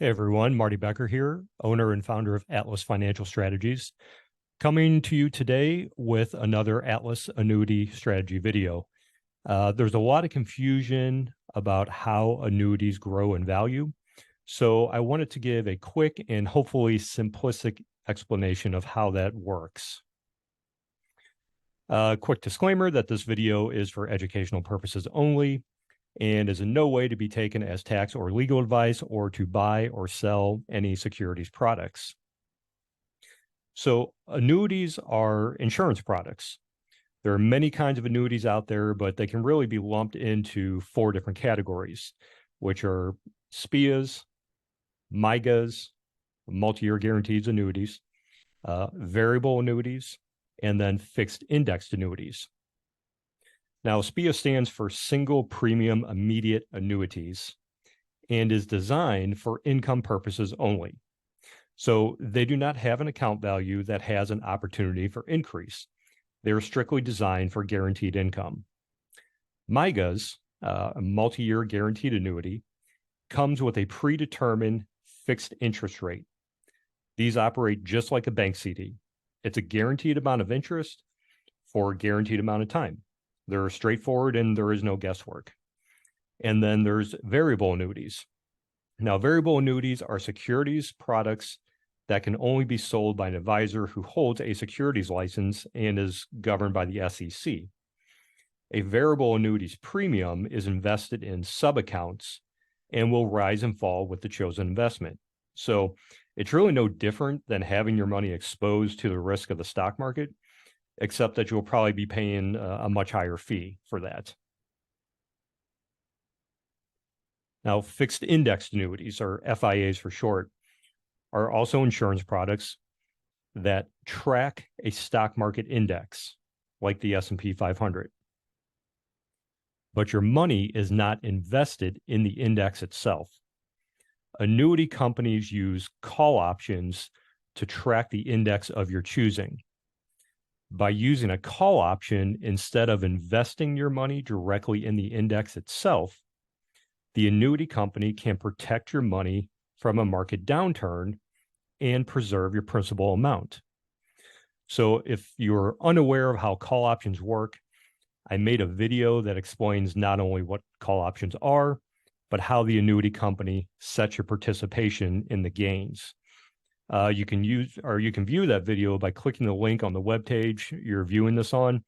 Hey everyone, Marty Becker here, owner and founder of Atlas Financial Strategies, coming to you today with another Atlas annuity strategy video. There's a lot of confusion about how annuities grow in value, so I wanted to give a quick and hopefully simplistic explanation of how that works. Quick disclaimer that this video is for educational purposes only and is in no way to be taken as tax or legal advice or to buy or sell any securities products. So annuities are insurance products. There are many kinds of annuities out there, but they can really be lumped into four different categories, which are SPIAs, MIGAs, multi-year guaranteed annuities, variable annuities, and then fixed indexed annuities. Now, SPIA stands for Single Premium Immediate Annuities and is designed for income purposes only. So they do not have an account value that has an opportunity for increase. They are strictly designed for guaranteed income. MIGAs, a multi-year guaranteed annuity, comes with a predetermined fixed interest rate. These operate just like a bank CD. It's a guaranteed amount of interest for a guaranteed amount of time. They're straightforward and there is no guesswork. And then there's variable annuities. Now, variable annuities are securities products that can only be sold by an advisor who holds a securities license and is governed by the SEC. A variable annuities premium is invested in sub-accounts and will rise and fall with the chosen investment. So it's really no different than having your money exposed to the risk of the stock market, except that you'll probably be paying a much higher fee for that. Now, fixed indexed annuities, or FIAs for short, are also insurance products that track a stock market index, like the S&P 500. But your money is not invested in the index itself. Annuity companies use call options to track the index of your choosing. By using a call option instead of investing your money directly in the index itself, the annuity company can protect your money from a market downturn and preserve your principal amount. So if you're unaware of how call options work, I made a video that explains not only what call options are, but how the annuity company sets your participation in the gains. You can view that video by clicking the link on the webpage you're viewing this on,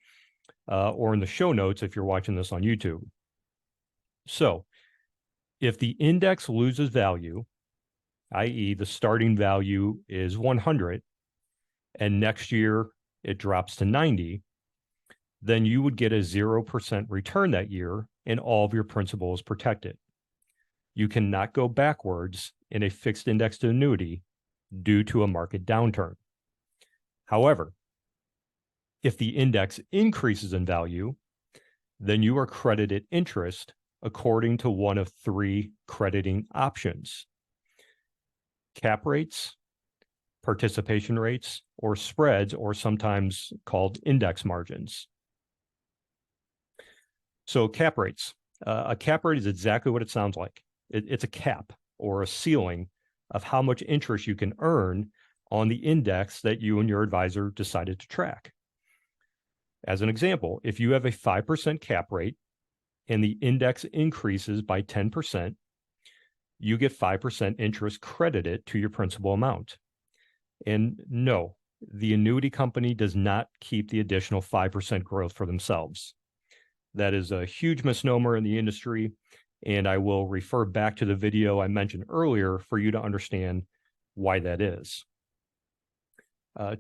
or in the show notes if you're watching this on YouTube. So if the index loses value, i.e. the starting value is 100, and next year it drops to 90, then you would get a 0% return that year and all of your principal is protected. You cannot go backwards in a fixed indexed annuity due to a market downturn. However, if the index increases in value, then you are credited interest according to one of three crediting options: cap rates, participation rates, or spreads, or sometimes called index margins. So cap rates. A cap rate is exactly what it sounds like. It's a cap or a ceiling of how much interest you can earn on the index that you and your advisor decided to track. As an example, if you have a 5% cap rate and the index increases by 10%, you get 5% interest credited to your principal amount. And no, the annuity company does not keep the additional 5% growth for themselves. That is a huge misnomer in the industry, and I will refer back to the video I mentioned earlier for you to understand why that is.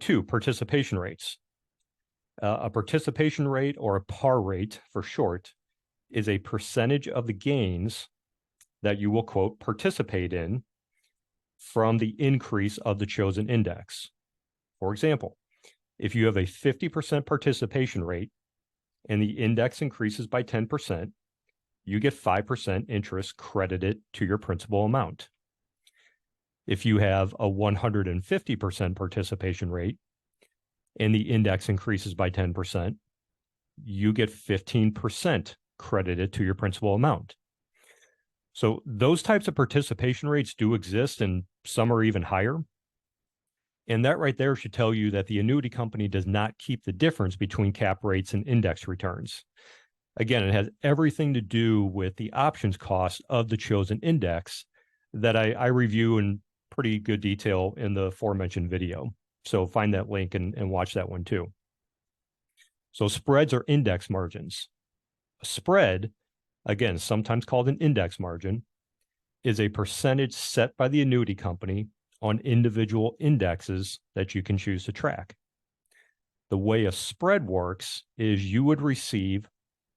2, participation rates. A participation rate, or a par rate for short, is a percentage of the gains that you will, quote, participate in from the increase of the chosen index. For example, if you have a 50% participation rate and the index increases by 10%, you get 5% interest credited to your principal amount. If you have a 150% participation rate and the index increases by 10%, you get 15% credited to your principal amount. So those types of participation rates do exist, and some are even higher. And that right there should tell you that the annuity company does not keep the difference between cap rates and index returns. Again, it has everything to do with the options cost of the chosen index that I review in pretty good detail in the aforementioned video. So find that link and watch that one too. So spreads are index margins. A spread, again, sometimes called an index margin, is a percentage set by the annuity company on individual indexes that you can choose to track. The way a spread works is you would receive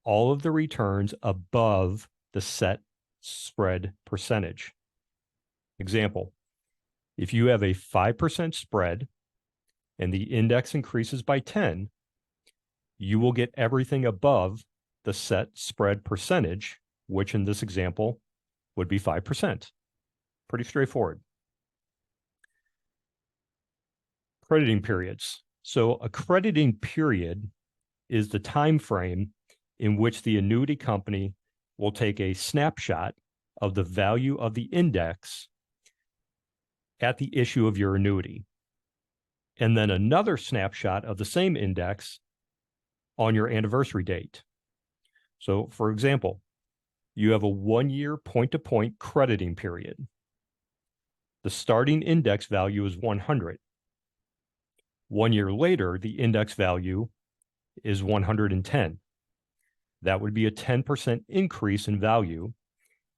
all of the returns above the set spread percentage. Example, if you have a 5% spread and the index increases by 10, you will get everything above the set spread percentage, which in this example would be 5%. Pretty straightforward. Crediting periods. So a crediting period is the time frame in which the annuity company will take a snapshot of the value of the index at the issue of your annuity, and then another snapshot of the same index on your anniversary date. So, for example, you have a 1-year point-to-point crediting period. The starting index value is 100. 1 year later, the index value is 110. That would be a 10% increase in value,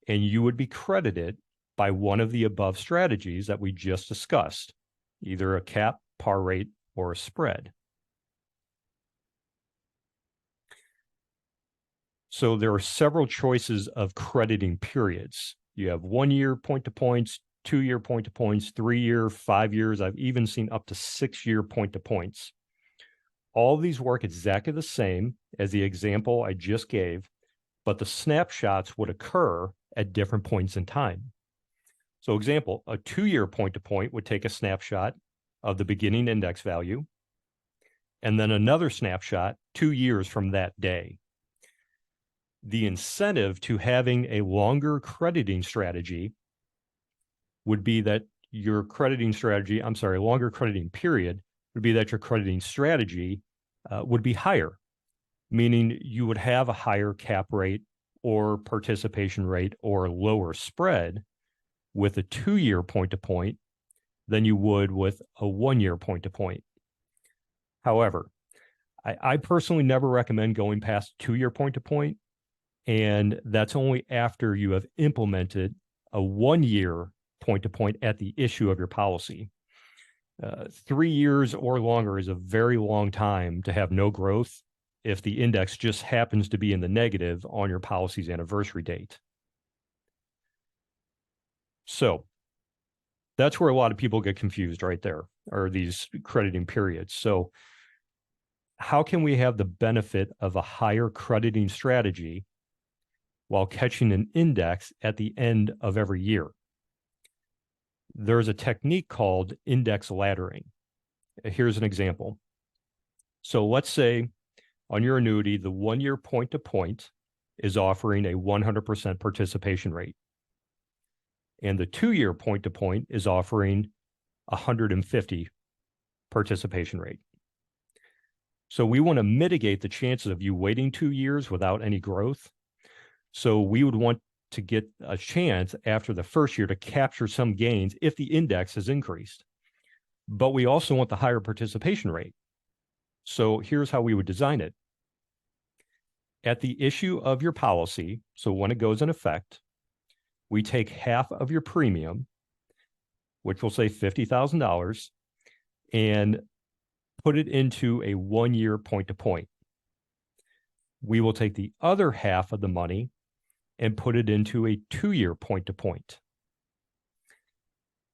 and you would be credited by one of the above strategies that we just discussed, either a cap, par rate, or a spread. So there are several choices of crediting periods. You have 1 year point-to-points, 2 year point-to-points, 3 year, 5 years. I've even seen up to 6 year point-to-points. All of these work exactly the same as the example I just gave, but the snapshots would occur at different points in time. So example, a 2 year point-to-point would take a snapshot of the beginning index value, and then another snapshot 2 years from that day. The incentive to having a longer crediting strategy would be that your crediting strategy, longer crediting period would be that your crediting strategy would be higher, meaning you would have a higher cap rate or participation rate or lower spread with a 2 year point-to-point than you would with a 1 year point-to-point. However, I personally never recommend going past 2 year point-to-point, and that's only after you have implemented a 1 year point-to-point at the issue of your policy. 3 years or longer is a very long time to have no growth if the index just happens to be in the negative on your policy's anniversary date. So that's where a lot of people get confused right there, are these crediting periods. So how can we have the benefit of a higher crediting strategy while catching an index at the end of every year? There's a technique called index laddering. Here's an example. So let's say on your annuity, the 1 year point-to-point is offering a 100% participation rate, and the 2 year point-to-point is offering 150 participation rate. So we want to mitigate the chances of you waiting 2 years without any growth. So we would want to get a chance after the first year to capture some gains if the index has increased. But we also want the higher participation rate. So here's how we would design it. At the issue of your policy, so when it goes in effect, we take half of your premium, which will say $50,000, and put it into a 1 year point-to-point. We will take the other half of the money and put it into a 2 year point-to-point.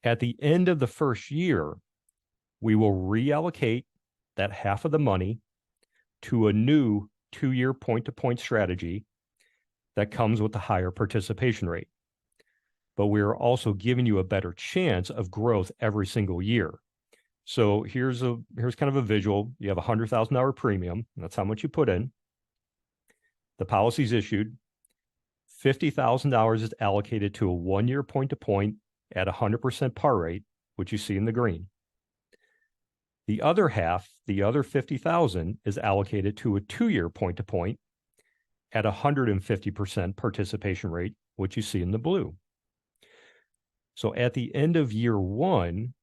At the end of the first year, we will reallocate that half of the money to a new 2 year point-to-point strategy that comes with a higher participation rate. But we're also giving you a better chance of growth every single year. So here's kind of a visual. You have a $100,000 premium. That's how much you put in. The policy's issued. $50,000 is allocated to a 1-year point-to-point at 100% par rate, which you see in the green. The other half, the other $50,000, is allocated to a 2-year point-to-point at 150% participation rate, which you see in the blue. So at the end of year 1,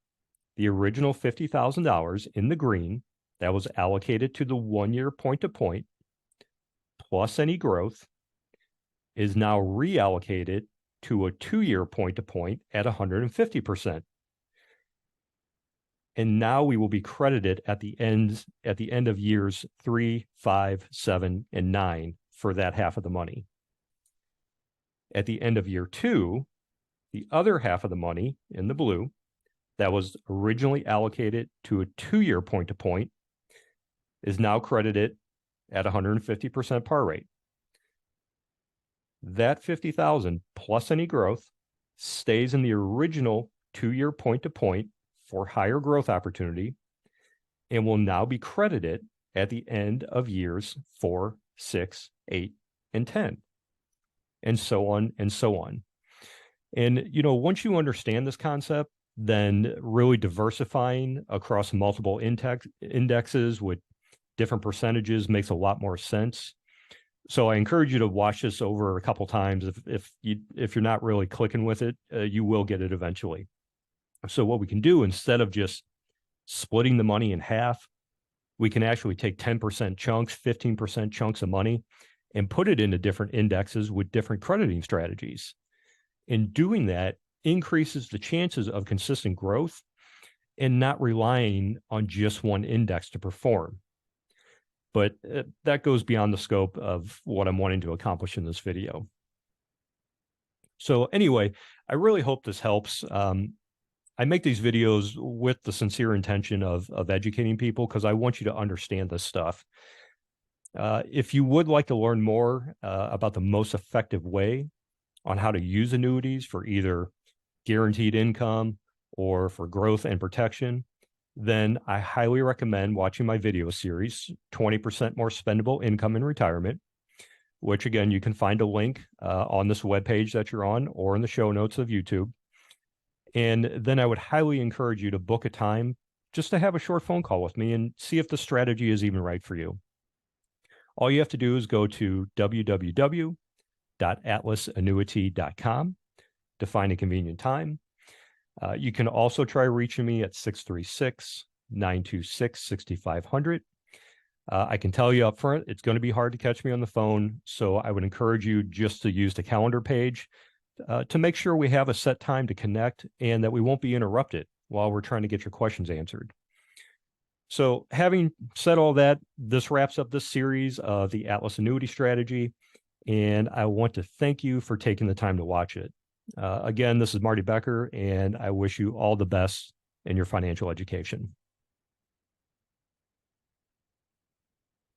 the original $50,000 in the green that was allocated to the 1-year point-to-point plus any growth is now reallocated to a 2-year point-to-point at 150%. And now we will be credited at the end of years 3, 5, 7, and 9 for that half of the money. At the end of year 2, the other half of the money in the blue that was originally allocated to a 2-year point-to-point is now credited at 150% par rate. That $50,000 plus any growth stays in the original 2-year point-to-point for higher growth opportunity and will now be credited at the end of years 4, 6, 8, and 10, and so on and so on. And, once you understand this concept, then really diversifying across multiple indexes with different percentages makes a lot more sense. So I encourage you to watch this over a couple times. If you're not really clicking with it, you will get it eventually. So what we can do, instead of just splitting the money in half, we can actually take 10% chunks, 15% chunks of money, and put it into different indexes with different crediting strategies. And doing that increases the chances of consistent growth and not relying on just one index to perform. But that goes beyond the scope of what I'm wanting to accomplish in this video. So anyway, I really hope this helps. I make these videos with the sincere intention of educating people because I want you to understand this stuff. If you would like to learn more about the most effective way on how to use annuities for either guaranteed income or for growth and protection, then I highly recommend watching my video series, 20% More Spendable Income in Retirement, which again, you can find a link on this webpage that you're on or in the show notes of YouTube. And then I would highly encourage you to book a time just to have a short phone call with me and see if the strategy is even right for you. All you have to do is go to www.atlasannuity.com to find a convenient time. You can also try reaching me at 636-926-6500. I can tell you up front, it's going to be hard to catch me on the phone, so I would encourage you just to use the calendar page to make sure we have a set time to connect and that we won't be interrupted while we're trying to get your questions answered. So having said all that, this wraps up this series of the Atlas Annuity Strategy, and I want to thank you for taking the time to watch it. Again, this is Marty Becker, and I wish you all the best in your financial education.